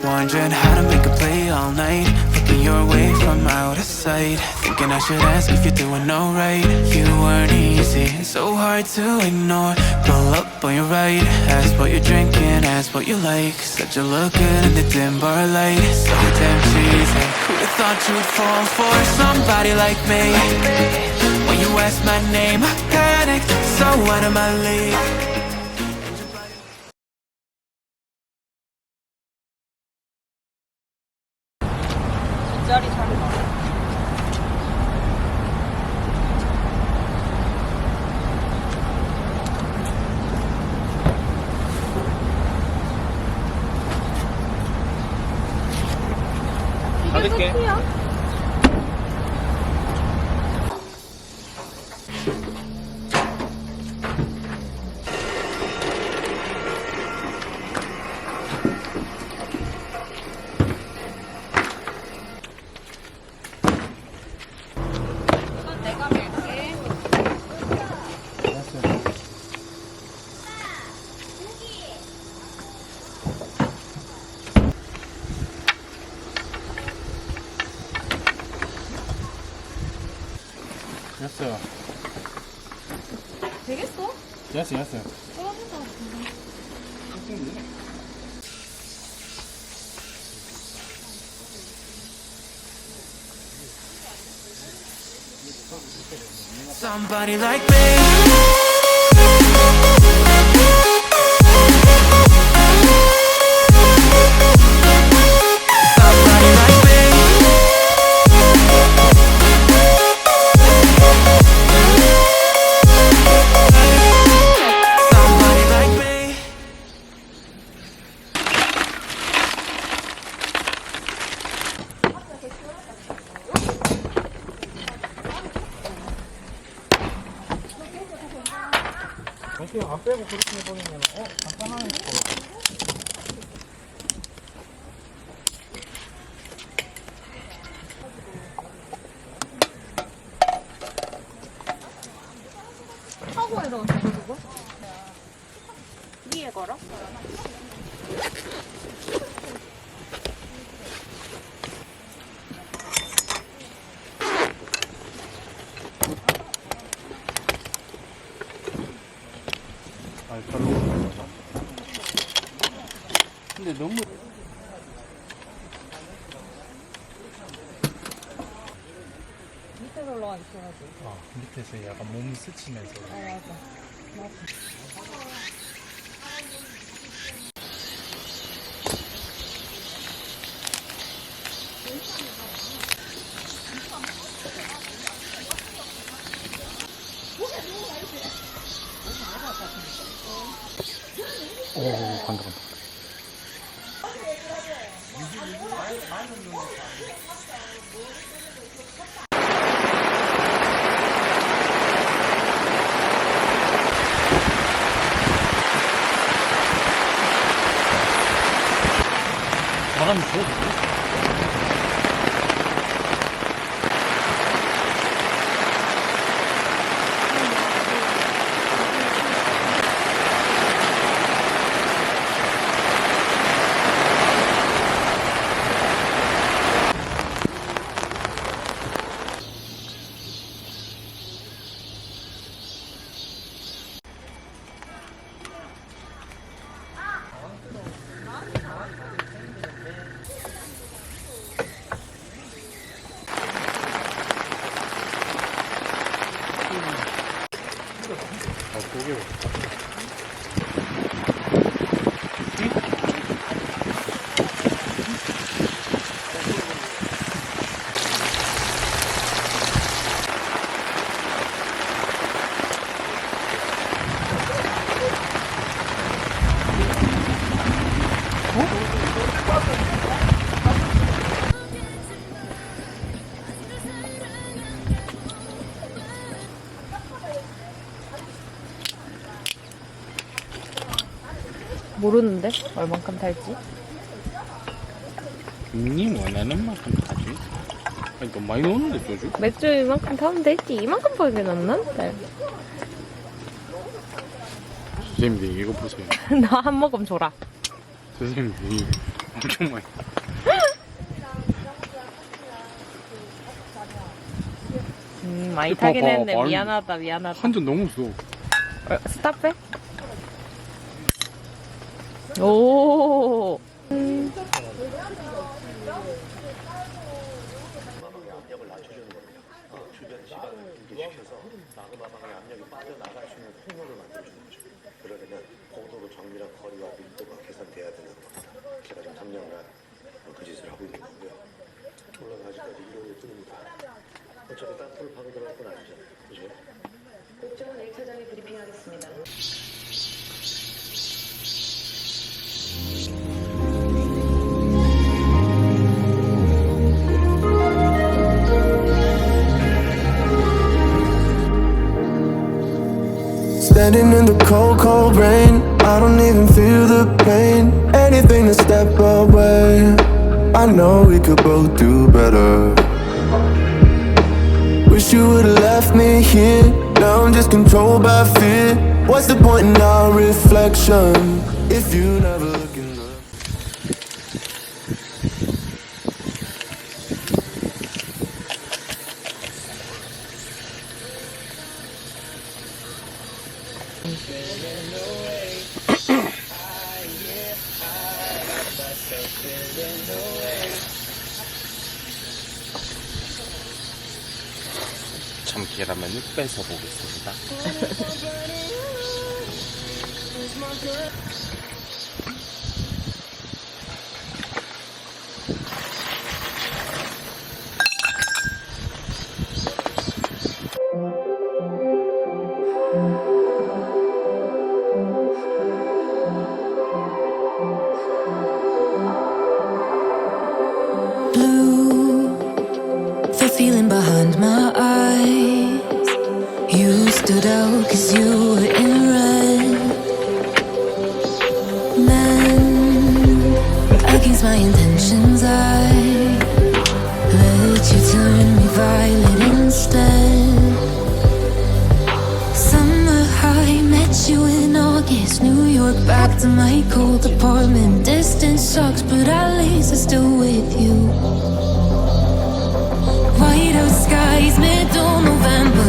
Wondering how to make a play all night, looking your way from out of sight, thinking I should ask if you're doing alright. You weren't easy, so hard to ignore. Pull up on your right, ask what you're drinking, ask what you like. Said you look good in the dim bar light, so damn cheesy. Who'd have thought you'd fall for somebody like me? When you asked my name, I panicked, so out of my league. 자리 잘 봐. 받을게. 됐어요. 되겠어? 됐어요. Somebody like me. 그냥 안 빼고 그렇게 해버리면 간단하네. 차고에다가 저거 두고? 위에 걸어? 근데 너무 밑에서 올라가 있어가지고. 밑에서 약간 몸 스치면서. 맞아. 오, 간다. 바람이 좋아. 모르는데? 얼만큼 탈지? 님 원하는 만큼 타지. 아니, 너무 많이 넣었는데 소주? 맥주 이만큼 타면 되지. 이만큼 벌게 넣나? 네. 선생님들 이거 보세요. 나 한 모금 줘라. 선생님들 이거 엄청 많이. 많이 봐봐, 타긴 했는데 말로. 미안하다 미안하다. 한 잔 너무 써. 스탑해? 오. 그러려면 고도로 정밀한 거리와 밀도가 계산돼야 되는 겁니다. 제가 지금 3년간 그 짓을 하고 있는 거고요. 물론 아직까지 이론일 뿐입니다. 어차피 딴 풀을 파고 들어갈 건 아니잖아요. 그죠? 국정원 1차장이 브리핑하겠습니다. Standing in the cold, cold rain, I don't even feel the pain. Anything to step away. I know we could both do better. Wish you would've left me here. Now I'm just controlled by fear. What's the point in our reflection if you never look in the... 참깨라면을 빼서 보겠습니다. The feeling behind my eyes. You stood out cause you were in red. Men against my intentions, I let you turn me violet instead. Summer high, met you in August. New York, back to my cold apartment. Distance sucks, but at least I'm still with you. White out skies, middle November.